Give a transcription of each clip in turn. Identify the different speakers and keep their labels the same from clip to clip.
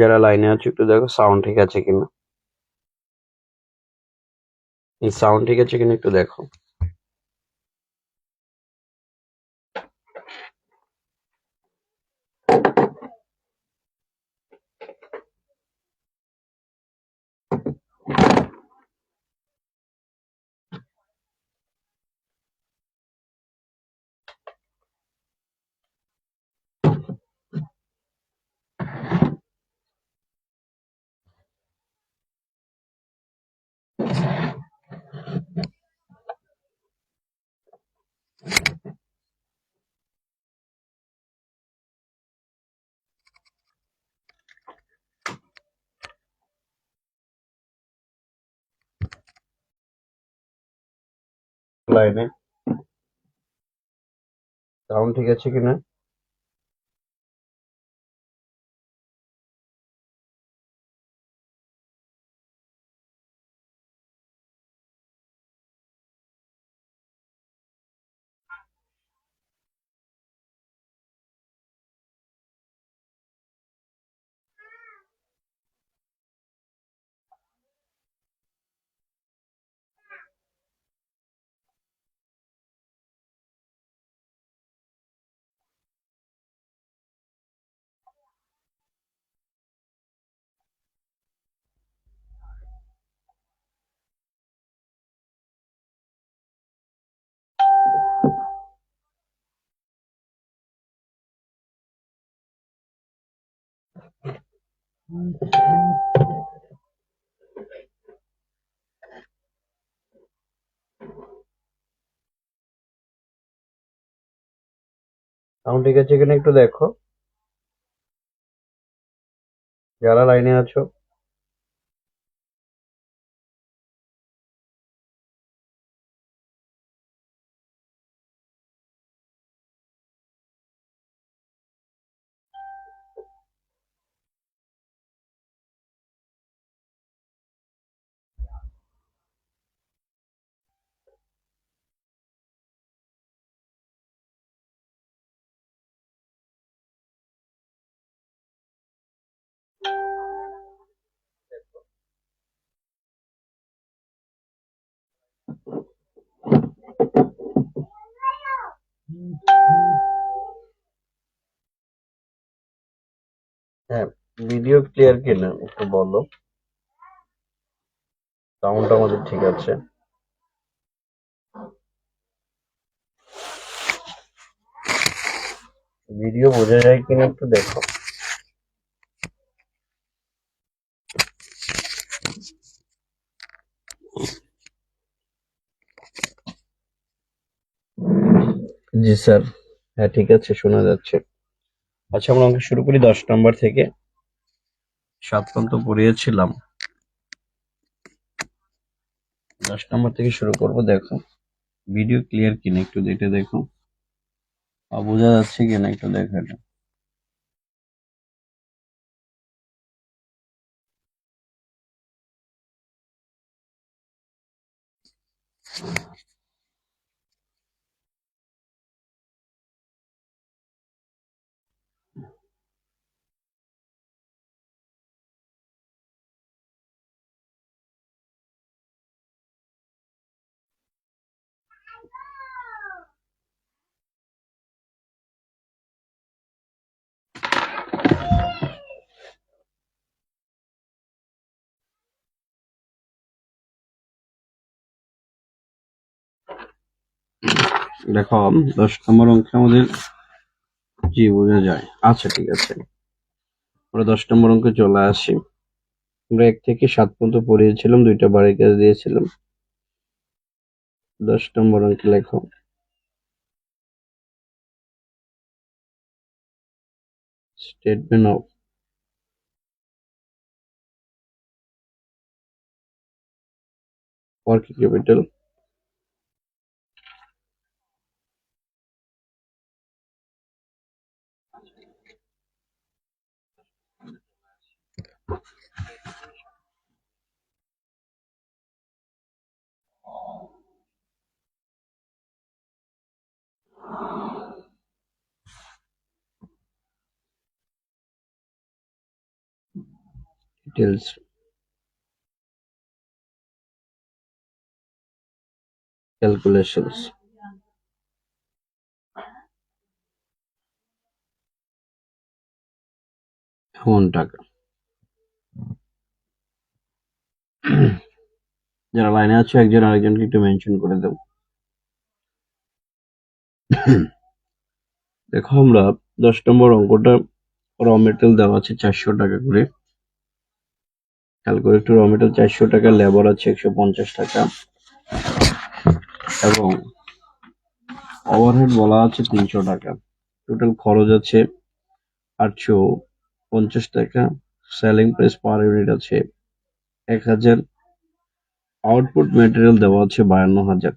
Speaker 1: যারা লাইনে আছো একটু দেখো সাউন্ড ঠিক আছে কিনা। এই সাউন্ড ঠিক আছে কিনা একটু দেখো। লাইনে সাউন্ড ঠিক আছে কিনা। সাউন্ড ঠিক আছে কিনা একটু দেখো, যারা লাইনে আছো। হ্যাঁ, ভিডিও ক্লিয়ার কিনা একটু বলো। সাউন্ড আমাদের ঠিক আছে। ভিডিও বোঝা যায় কিনা একটু দেখো। জি স্যার, হ্যাঁ ঠিক আছে, শোনা যাচ্ছে। আচ্ছা, আমরা অঙ্ক শুরু করি 10 নম্বর থেকে। 7 পর্যন্ত পড়িয়েছিলাম, 10 নম্বর থেকে শুরু করব। দেখো ভিডিও ক্লিয়ার কিনা একটু এটা দেখো, বোঝা যাচ্ছে কিনা একটু দেখো এটা। দেখো 10 নম্বর অঙ্কে আমাদের, জি বোঝা যায়। আচ্ছা ঠিক আছে, আমরা 10 নম্বর অঙ্কে চলে আসি। আমরা 1 থেকে 7 পর্যন্ত পড়িয়েছিলাম, 2টা বাড়ির কাজ দিয়েছিলাম। 10 নম্বর অঙ্কে লেখো statement of working capital. Details calculations এমন টাকা। যারা লাইনে আছো একজন আরেকজনকে একটু মেনশন করে দাও। দেখো আমরা 10 নম্বর অঙ্কটা র মেটেরিয়াল দেওয়া আছে 400 টাকা করে। খেয়াল করে একটু, র মেটেরিয়াল 400 টাকা, লেবার আছে 150 টাকা এবং ওভারহেড বলা আছে 300 টাকা। টোটাল খরচ আছে 850 টাকা। সেলিং প্রাইস পার ইউনিট আছে 1000। আউটপুট মেটেরিয়াল দেওয়া আছে 52,000।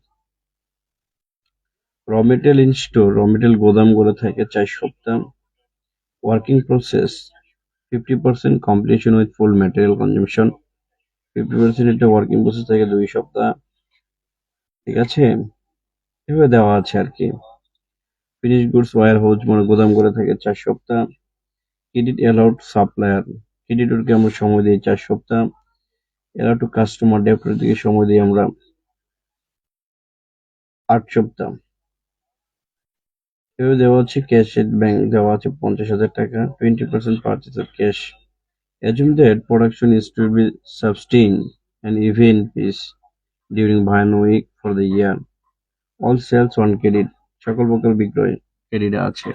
Speaker 1: Raw material in store, raw material গোদাম করে থাকে 4 সপ্তাহ। Working process 50% completion with full material consumption. 50% এটা ওয়ার্কিং প্রসেস থাকে 2 সপ্তাহ। ঠিক আছে, এভাবে দেওয়া আছে আর কি। ফিনিশ গুডস ওয়্যার হাউস মানে গোদাম করে থাকে 4 সপ্তাহ। ক্রেডিট অ্যালাউড সাপ্লায়ার, ক্রেডিটরকে আমরা সময় দিই 4 সপ্তাহ। অ্যালাউড টু কাস্টমার, ডেপ্টের দিকে সময় দিই আমরা 8 সপ্তাহ। এভাবে দেওয়া আছে। ক্যাশ এট ব্যাংক দেওয়া আছে 50,000 টাকা। 20% purchase of cash. Assume that production is to be sustained an even pace during Bhayan week for the year. All sales on credit, সকল প্রকার বিক্রয় ক্রেডিটে আছে।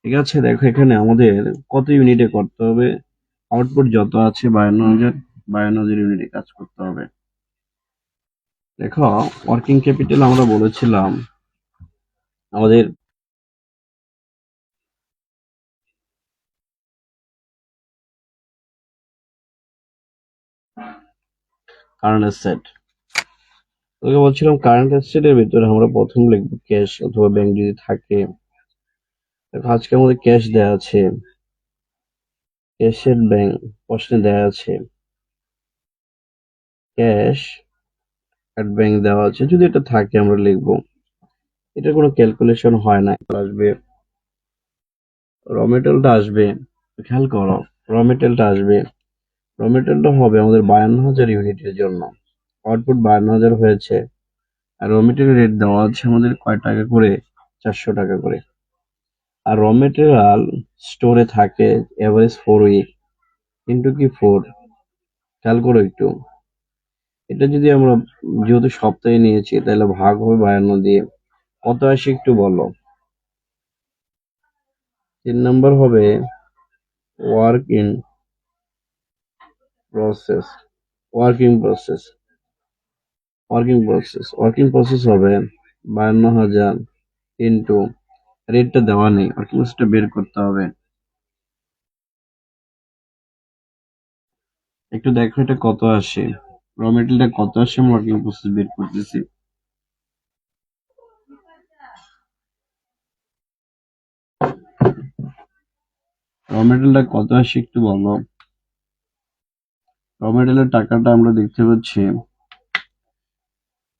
Speaker 1: ঠিক আছে, দেখো এখানে আমাদের কত ইউনিটে করতে হবে। আউটপুট যত আছে 52,000, 52,000 ইউনিটে কাজ করতে হবে। দেখো ওয়ার্কিং ক্যাপিটাল আমরা বলেছিলাম আমাদের কারেন্ট অ্যাসেট। তোকে বলছিলাম কারেন্ট অ্যাসেটের ভিতরে আমরা প্রথম লিখবো ক্যাশ অথবা ব্যাংক যদি থাকে। দেখো আজকে আমাদের ক্যাশ দেওয়া আছে, ক্যাশের ব্যাংক প্রশ্নে দেওয়া আছে, ক্যাশ অ্যাট ব্যাংক দেওয়া আছে। যদি এটা থাকে আমরা লিখবো। এটা কোনো ক্যালকুলেশন হয় না। আসবে র মেটেরিয়ালটা আসবে, খেয়াল করো, র মেটেরিয়ালটা আসবে, র মেটেরিয়ালটা হবে আমাদের 52,000 ইউনিটের জন্য। আউটপুট 52,000 হয়েছে। আর র মেটেরিয়াল রেট দেওয়া আছে আমাদের কয় টাকা করে, 400 টাকা করে। আর র মেটেরিয়াল স্টোরে থাকে এভারেজ 4 উইক কিন্তু কি 4, খেয়াল করো একটু। এটা যদি আমরা যেহেতু সপ্তাহে নিয়েছি তাহলে ভাগ হবে 52 দিয়ে, কত আসে একটু বলো। 3 নাম্বার হবে work in process, working process, working process হবে 52,000 ইন্টু, রেটটা দেওয়া নেই, ওয়ার্কিং প্রসেসটা বের করতে হবে। একটু দেখো এটা কত আসে, র মেটেরিয়ালটা কত আসে, আমরা ওয়ার্কিং প্রসেস বের করতেছি। র মেটেরিয়ালটা কত আসে একটু বলো। র মেটেরিয়ালের টাকাটা আমরা দেখতে পাচ্ছি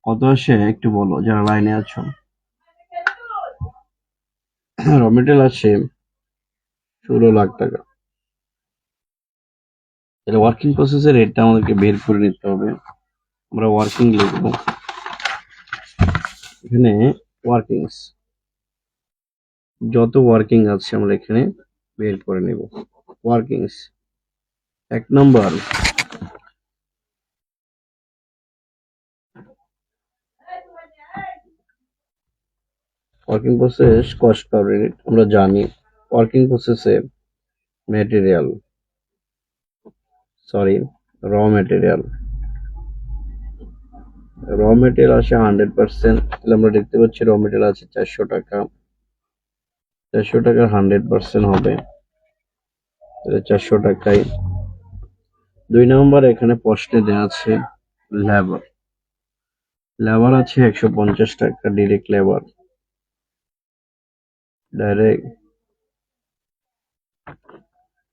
Speaker 1: কত আসে একটু বলো যারা লাইনে আছো। র মেটেরিয়াল আছে 16 লাখ টাকা। তাহলে ওয়ার্কিং প্রসেসের রেটটা আমাদেরকে বের করে নিতে হবে। আমরা ওয়ার্কিং লিখবো এখানে, ওয়ার্কিংস যত ওয়ার্কিং আছে আমরা এখানে বের করে নেব। Workings 1 number working process cost per unit. আমরা জানি ওয়ার্কিং প্রসেসে material, sorry, raw material, raw material আসে 100%। তাহলে আমরা দেখতে পাচ্ছি র মেটেরিয়াল আছে 400 টাকা। 400 টাকার 100% হবে, তাহলে 400 টাকায়। 2 নম্বর এখানে প্রশ্নে দেওয়া আছে লেবার, লেবার আছে 150 টাকা। ডিরেক্ট লেবার, ডাইরেক্ট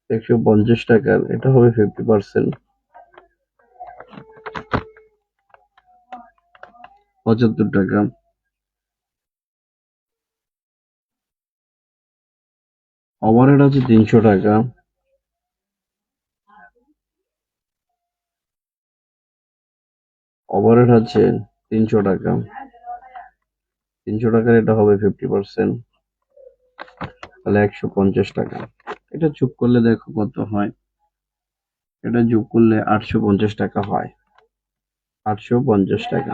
Speaker 1: 150 টাকার, এটা হবে 50%, 75 টাকা। ওভারহেড আছে 300 টাকা। ওভারহেড আছে 300 টাকা। 300 টাকার এটা হবে 50%, তাহলে 150 টাকা। এটা যোগ করলে দেখো কত হয়। এটা যোগ করলে 850 টাকা হয়। 850 টাকা।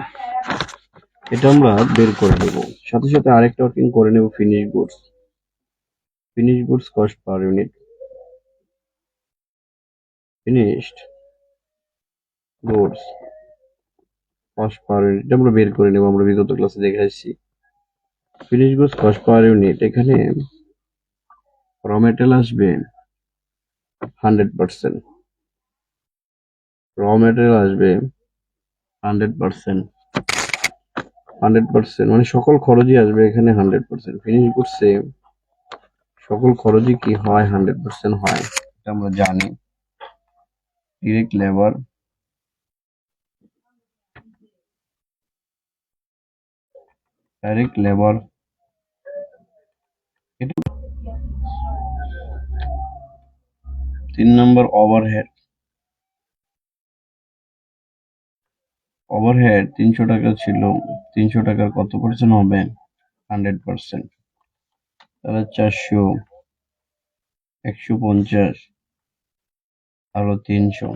Speaker 1: এটা আমরা বের করে নেব। সাথে সাথে আরেকটা ওয়ার্কিং করে নেব, finish goods. Finish goods cost per unit. Finished goods cost per unit, এটা আমরা বের করে নেব। আমরা বিগত ক্লাসে দেখাইছি finish goods cost per unit. এখানে র মেটেরিয়াল আসবে 100%। র মেটেরিয়াল আসবে 100%। 100% মানে সকল খরচই আসবে এখানে 100%। ফিনিশ গুডসে সকল খরচই কি হয়? 100% হয়। এটা আমরা জানি। ডিরেক্ট লেবার, ডাইরেক্ট লেবার, এটা 3 নম্বর ওভারহেড। ওভারহেড 300 টাকা ছিল। 300 টাকার কত পার্সেন্ট হবে? 100%। তাহলে 400, 150, আরো 300।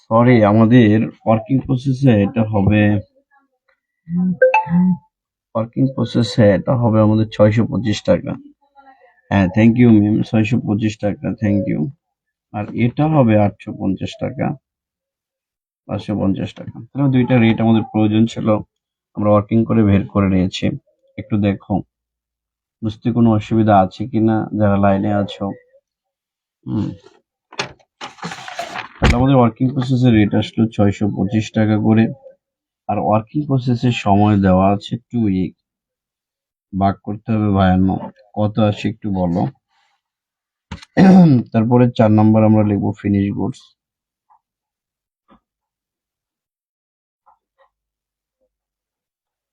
Speaker 1: সরি, আমাদের ওয়ার্কিং প্রসেসে এটা হবে আমাদের 625 টাকা। হ্যাঁ, থ্যাংক ইউ ম্যাম, 625 টাকা, থ্যাংক ইউ। আর এটা হবে 850 টাকা, 550 টাকা। তাহলে দুইটা রেট আমাদের প্রয়োজন ছিল, আমরা ওয়ার্কিং করে বের করে নিয়েছি। একটু দেখো বুঝতে কোনো অসুবিধা আছে কিনা যারা লাইনে আছো। তাহলে আমাদের ওয়ার্কিং প্রসেসের রেট আসলো 625 টাকা করে। আর ওয়ার্কিং প্রসেসের সময় দেওয়া আছে 2 উইক। ভাগ করতে হবে 52। কত আসে একটু বলো। তারপরে 4 নাম্বার আমরা লিখবো ফিনিশ গুডস।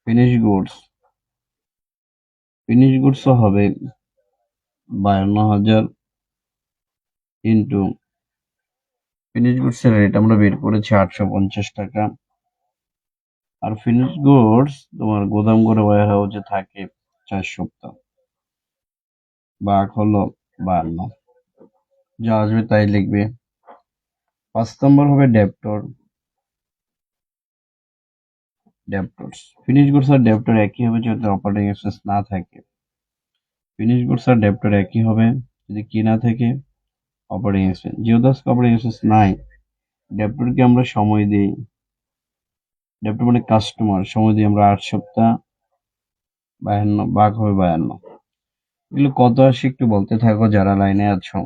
Speaker 1: ফিনিশ গুডস হবে 52,000 ইন্টু ফিনিশ গুডস এর রেট আমরা বের করেছি 850 টাকা। আর ফিনিশ গুডস তোমার গোদাম ঘরে ওয়্যার হাউসে থাকে 4 সপ্তাহ, ভাগ হলো 52, যা আসবে তাই লিখবে। 5 নম্বর হবে ডেপ্টরস। ফিনিশ গুডস আর ডেপ্টর একই হবে যদি অপারেটিং এক্সপেন্স না থাকে। ফিনিশ গুডস আর ডেপ্টর একই হবে যদি কি না থাকে? Operating expense. যেহেতু আজকে অপারেটিং এক্সপেন্স নাই, ডেপ্টরকে আমরা সময় দিই। ডেপ্টর মানে কাস্টমার, সময় দিই আমরা 8 সপ্তাহ, 52 ভাগ হবে 52। এগুলো কত আসে একটু বলতে থাকো যারা লাইনে আছো।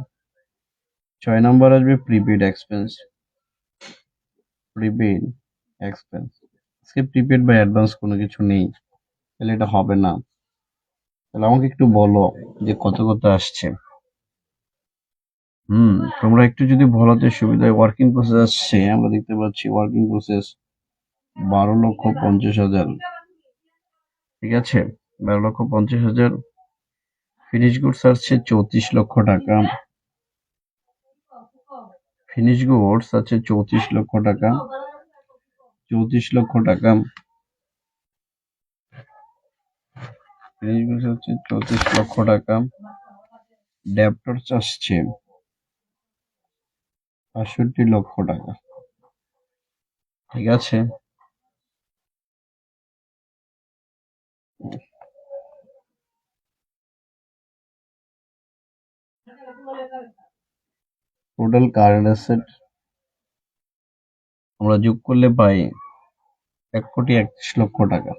Speaker 1: 6 নম্বর আসবে প্রিপেড এক্সপেন্স। প্রিপেড এক্সপেন্স, আজকে প্রিপেড বা অ্যাডভান্স কোনো কিছু নেই, তাহলে এটা হবে না। তাহলে আমাকে একটু বলো যে কত কত আসছে। তোমরা একটু যদি বলাতে সুবিধা হয়। ওয়ার্কিং প্রসেস আসছে, আমরা দেখতে পাচ্ছি ওয়ার্কিং প্রসেস 12,50,000। ঠিক আছে, 12,50,000। ফিনিশ গুডস আসছে 34 লক্ষ টাকা। ফিনিশ গুডস আছে 34 লক্ষ টাকা। 34 লক্ষ টাকা। ফিনিশ গুডস হচ্ছে 34 লক্ষ টাকা। ডেপ্টরস আসছে 65 লক্ষ টাকা। ঠিক আছে, টোটাল কারেন্ট অ্যাসেট আমরা যোগ করলে পাই 1,31,00,000 টাকা।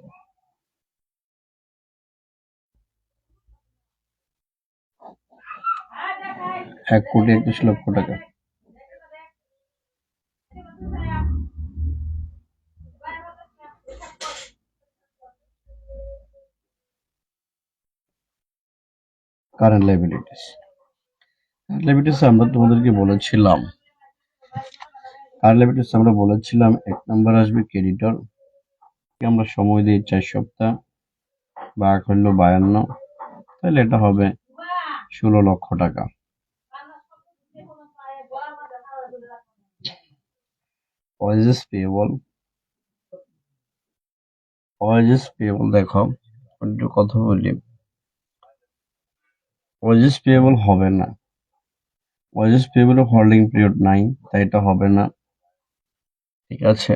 Speaker 1: 1,31,00,000 টাকা। Current liabilities. আমরা তোমাদেরকে বলেছিলাম, এক নম্বর আসবে ক্রেডিটর, আমরা সময় দিই 4 সপ্তাহ, ভাগ হলো 52, তাহলে এটা হবে 16 লক্ষ টাকা। ওয়াজেস পেয়েবল, ওয়াজেস পেয়েবল দেখো একটু কথা বলি, ওয়াজেস পেয়েবল হবে না, ওয়াজেস পেয়েবল হোল্ডিং পিরিয়ড নাই, তাই এটা হবে না। ঠিক আছে,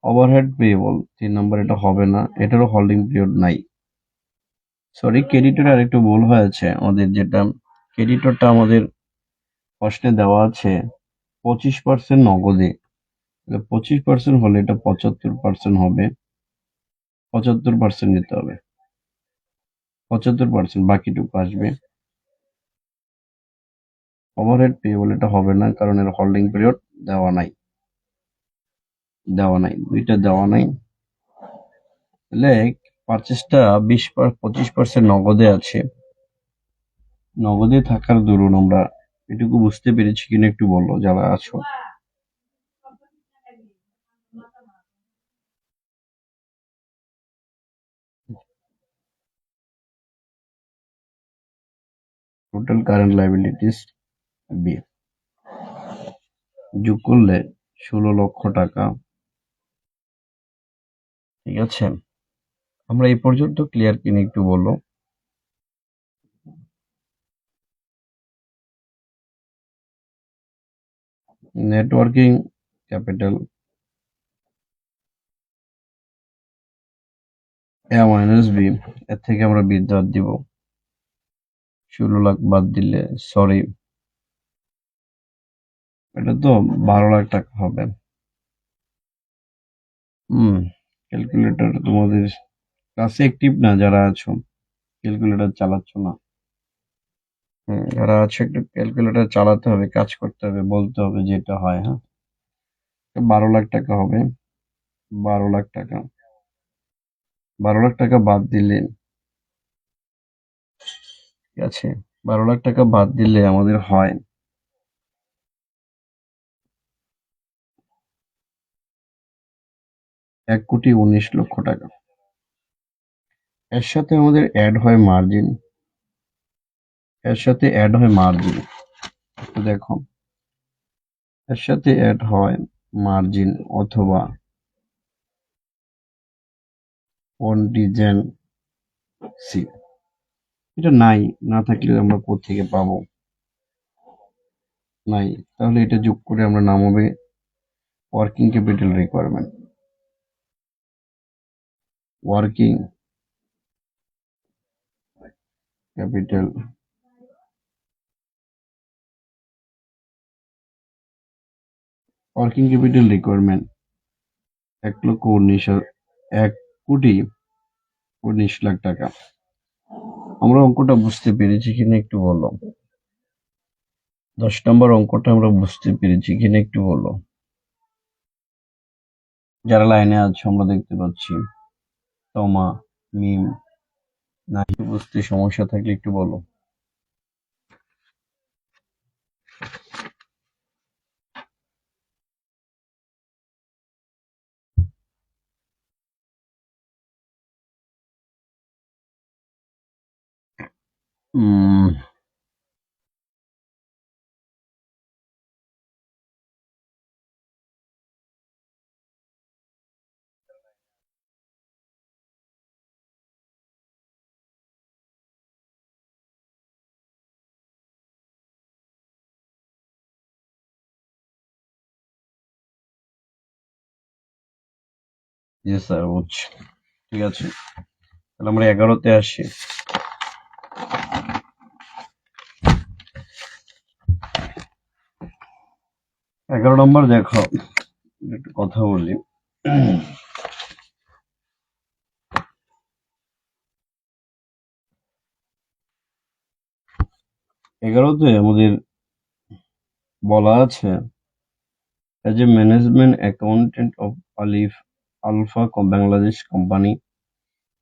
Speaker 1: ওভারহেড পেয়েবল 3 নম্বর, এটা হবে না, এটারও হোল্ডিং পিরিয়ড নাই। সরি, ক্রেডিটর আর একটু ভুল হয়েছে আমাদের, যেটা ক্রেডিটরটা আমাদের প্রশ্নে দেওয়া আছে 25% নগদে, 25% হলে এটা 75% হবে, 75% নিতে হবে, 75% বাকিটুকু আসবে। ওভারহেড পেয়েবল এটা হবে না, কারণ এর হোল্ডিং পিরিয়ড দেওয়া নাই, দেওয়া নাই, দুইটা দেওয়া নাই। তাহলে পারচেসটা 25% নগদে আছে, নগদে থাকার দরুন আমরা এটুকু বুঝতে পেরেছি কিনা একটু বলো যারা আছো। টোটাল কারেন্ট লাইবিলিটিস বি যোগ করলে 16 লক্ষ টাকা। ঠিক আছে, আমরা এই পর্যন্ত ক্লিয়ার কিনা একটু বলো। Networking capital A minus B, এর থেকে আমরা বিদ্যার দিব 16 লাখ বাদ দিলে, সরি এটা তো 12 লাখ টাকা হবে। ক্যালকুলেটর তোমাদের কাছে অ্যাক্টিভ না যারা আছো, ক্যালকুলেটর চালাচ্ছ না, যারা আছে একটু ক্যালকুলেটর চালাতে হবে, কাজ করতে হবে, বলতে হবে যেটা হয়। হ্যাঁ, 12 লাখ টাকা হবে, 12 লাখ টাকা, 12 লাখ টাকা বাদ দিলে, ঠিক আছে, 12 লাখ টাকা বাদ দিলে আমাদের হয় 1,19,00,000 টাকা। এর সাথে আমাদের অ্যাড হয় মার্জিন, এর সাথে অ্যাড হয় মার্জিন, তো দেখো এর সাথে অ্যাড হয় মার্জিন অথবা কন্টিজেন্সি, এটা নাই, না থাকলে আমরা কোত্থেকে পাবো, নাই, তাহলে এটা যোগ করে আমরা নাম হবে working capital requirement, working capital, working capital requirement 1,19,00,000 টাকা। আমরা অঙ্কটা বুঝতে পেরেছি কিনা একটু বলো, 10 নম্বর অঙ্কটা আমরা বুঝতে পেরেছি কিনা একটু বলো। যারা লাইনে আছো আমরা দেখতে পাচ্ছি, তমা, মিম, নাহি, বুঝতে সমস্যা থাকলে একটু বলো। জি স্যার, বুঝছি, ঠিক আছে, তাহলে আমরা 11তে আসি। 11 নম্বর দেখো, একটু কথা বলি। 11তে আমাদের বলা আছে, as a management accountant of Alpha Bangladesh company,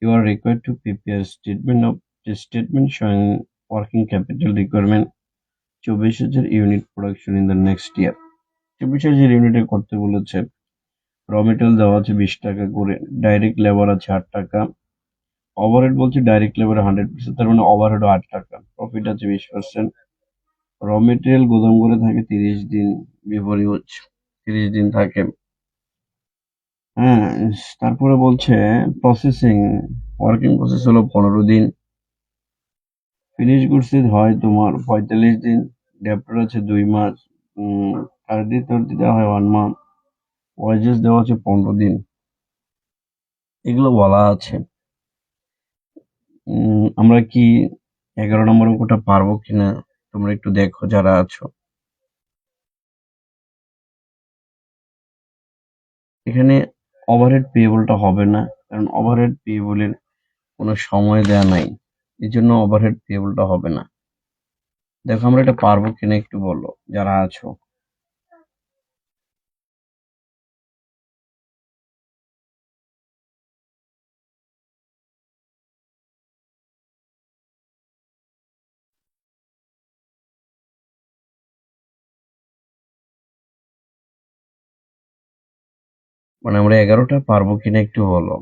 Speaker 1: you are required to prepare statement showing working capital requirement 24,000 unit production in the next year. 24,000 ইউনিটে করতে বলেছে। র মেটেরিয়াল দেওয়া আছে 20 টাকা করে, ডাইরেক্ট লেবার আছে 8 টাকা, ওভারহেড বলছে ডাইরেক্ট লেবার 100%, তার মানে ওভারহেডও 8 টাকা, প্রফিট আছে 20%। র মেটেরিয়াল গোদাম করে থাকে 30 দিন বিফোর ইউজ, 30 দিন থাকে। হ্যাঁ, তারপরে বলছে প্রসেসিং, ওয়ার্কিং প্রসেস হলো 15 দিন, ফিনিশ গুডস হয় তোমার 45 দিন, ডেপ্টর আছে 2 মাস, থার্টি দেওয়া হয় 1 মান্থ, ওয়াজেস দেওয়া আছে 15 দিন। এগুলো বলা আছে। আমরা কি 11 নম্বর অঙ্কটা পারবো কিনা তোমরা একটু দেখো যারা আছো। এখানে ওভারহেড পেয়েবলটা হবে না, কারণ ওভারহেড পেয়েবলের কোনো সময় দেয়া নাই, এই জন্য ওভারহেড পেয়েবলটা হবে না। দেখো আমরা এটা পারবো কিনা একটু বলো যারা আছো। মানে আমরা 11টা পারবো কিনা একটু বলো।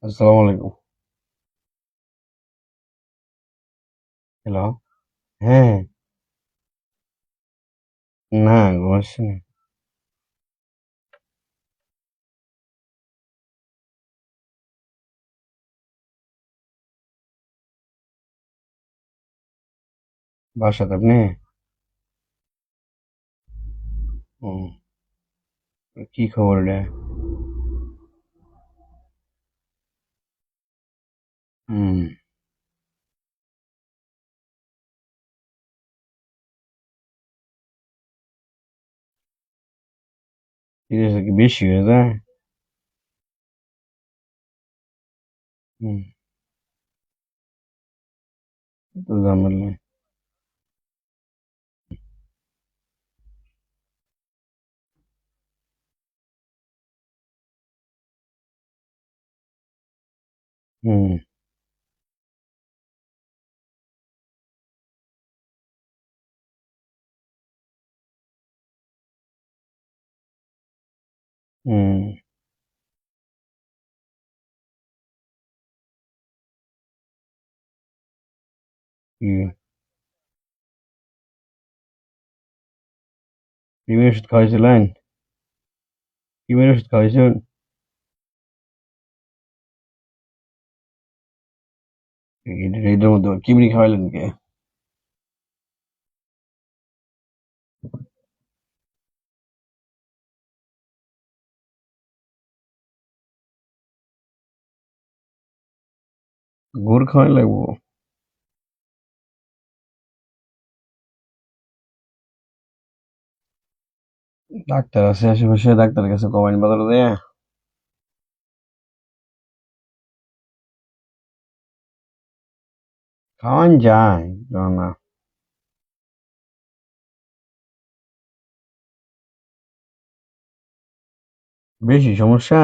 Speaker 1: আসসালামু আলাইকুম। হ্যালো। হ্যাঁ। না, ঘুমাচ্ছি না। বাসাতে আপনি? হুম। কি খবর রে? হুম। ঠিক আছে, কি বেশি হয়ে যায়? হুম। তো ঝামেলা। হুম। হুম। কি? ক্রিমের ওষুধ খাওয়াইছিলেন? ক্রিমের ওষুধ খাওয়াইছেন? এটার মধ্যে কিমড়ি খাওয়াইলেন কে? গুড় খাওয়াই লাগবো? ডাক্তার আছে আশেপাশে, ডাক্তারের কাছে কমাইন বাজারে দেয়া? খাওয়ান যায়, না? বেশি সমস্যা?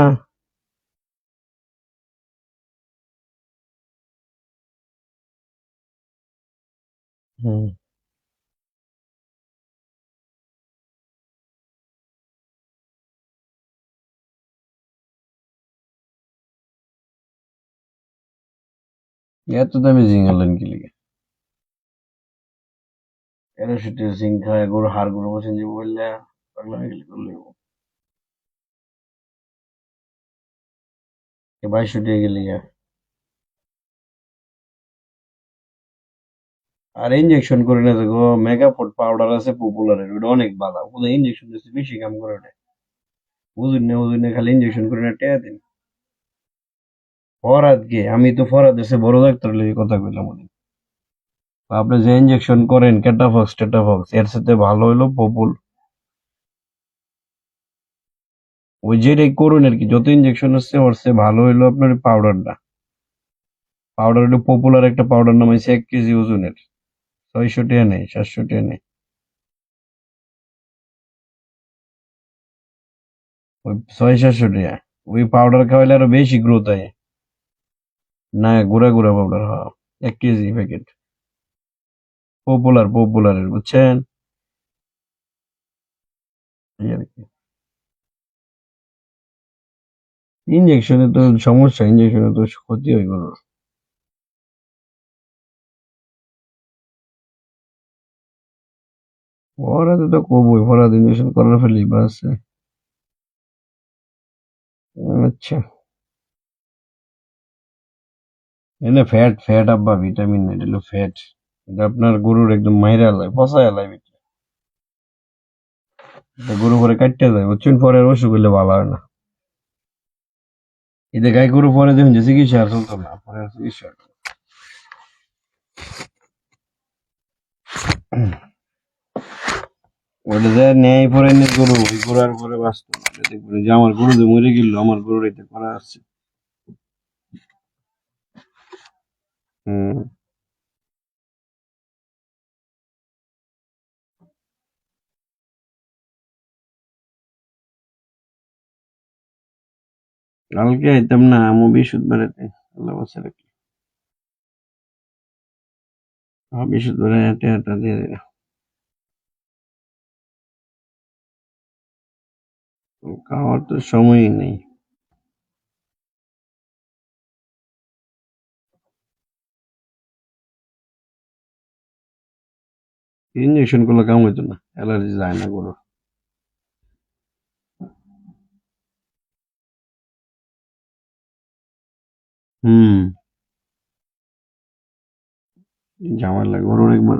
Speaker 1: হুম। এত দামি জিঙ্গালেন কি লিগে? প্যারাশুটের জিঙ্ক খায় গরু হাড় গরু বসেন যে বললে পাগলামি গেলে করলে 2200 গেলে। আর ইনজেকশন করে না দেখো, মেগাফোর্ট পাউডার আছে পপুলারের, ওটা অনেক ভালো, ওটা ইনজেকশন দিচ্ছে বেশি কাম করে ওটা। বুঝুন না খালি ইনজেকশন করে না টেয়া দিন। ফরহাদ কে? আমি তো ফরহাদ এসে বড় ডাক্তার লগে কথা কইলাম ওদিন। আপনি যে ইনজেকশন করেন ক্যাটাফক্স টেটাফক্স এর সাথে ভালো হইলো পপুল। ওই যেটাই করুন আর কি, যত ইনজেকশন আছে ওর চেয়ে ভালো হইলো আপনার পাউডারটা। পাউডার হলো পপুলার একটা পাউডার নামাইছে 1 কেজি ওজনের, 600 টাকা নেই, 700 টাকা নেই। ওই 600-700 টাকা। ওই পাউডার খাওয়াইলে আরো বেশি গ্রোথ হয়। না, গুঁড়া গুঁড়া পাউডার, হ্যাঁ। 1 কেজি প্যাকেট। পপুলারের বুঝছেন? এই আর কি। ইনজেকশনে তো সমস্যা, ইনজেকশনে তো ক্ষতি হয় গরুর। ওরা তো কবই, ওরা ইনজেকশন করার ফেলি বাস। আচ্ছা। এনে ফ্যাট ফ্যাট আব্বা, ভিটামিন না, এটা হলো ফ্যাট। এটা আপনার গরুর একদম মাইরা এলাই পচা এলাই ভিতরে। এটা গরু পরে কাটতে যায় বুঝছেন, পরে আর অসুখ হইলে ভালো হয় না। এতে গাই গরু পরে দেখুন যে চিকিৎসা আর চলতো না, পরে আর চিকিৎসা হয় না। ওটা যে নেয় পরে এনে গরু, ওই গরু আর পরে বাঁচতো না। এটা দেখবেন যে আমার গরু যে মরে গেল, আমার গরুর এটা করা আছে। হুম। কালকে আইতাম না, আমি বৃহস্পতিবারেতে আল্লাহ বাঁচা রাখি। বৃহস্পতিবারে হেঁটে হেঁটা দিয়ে দিলাম। খাওয়ার তো সময়ই নেই। ইঞ্জেকশন করলে কাম হইতো না, অ্যালার্জি যায় না গরুর। হুম। ঝামেলা গরুর একবার।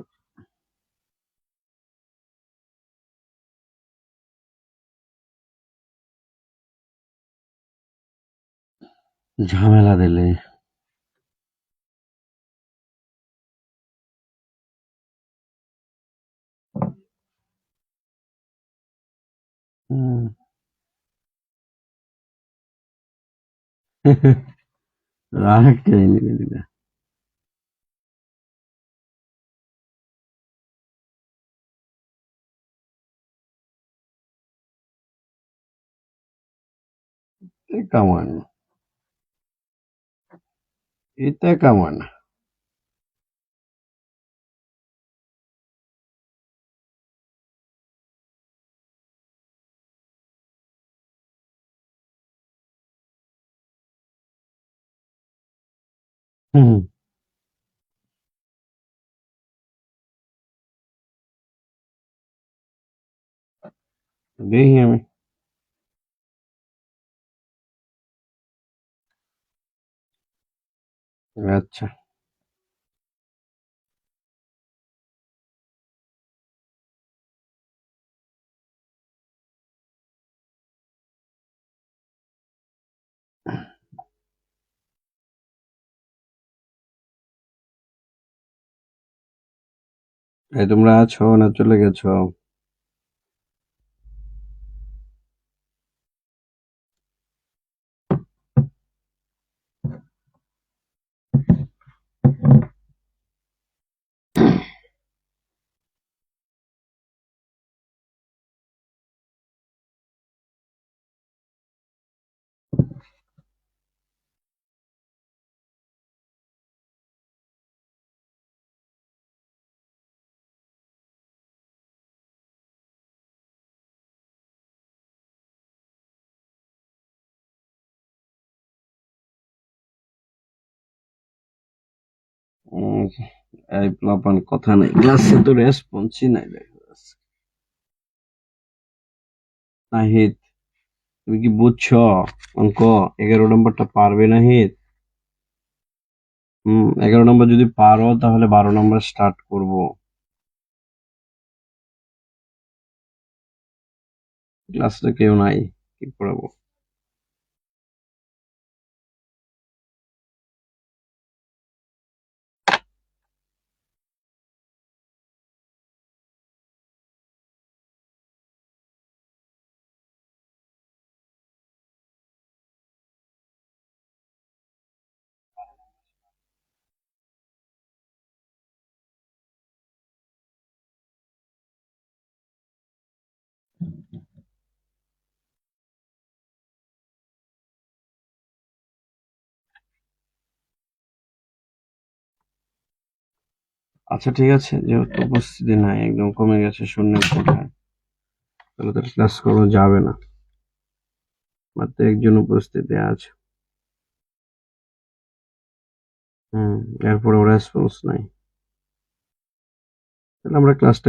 Speaker 1: ঝামেলা দিলে। হুম। আরেকটা এনে দিলে। কামান, এটা কামান। হুম। দেখি আমি। আচ্ছা। এই তোমরা আছো না চলে গেছো? উম, এই প্লাপান কথা নাই, গ্লাসে তো রেসপন্সই নাই দেখো। নাহিদ, তুমি কি বুঝছো অঙ্ক? 11 নম্বরটা পারবে নাহিদ? 11 নম্বর যদি পারো তাহলে 12 নম্বর স্টার্ট করব। ক্লাসে তো কেউ নাই, কি পড়াবো? আচ্ছা ঠিক আছে, যেহেতু উপস্থিতি নাই, একদম কমে গেছে শূন্যের কোঠায়, তাহলে তো ক্লাস করা যাবে না। মাত্র একজন উপস্থিতি আছে। এরপরে রেসপন্স নাই, তাহলে আমরা ক্লাসটা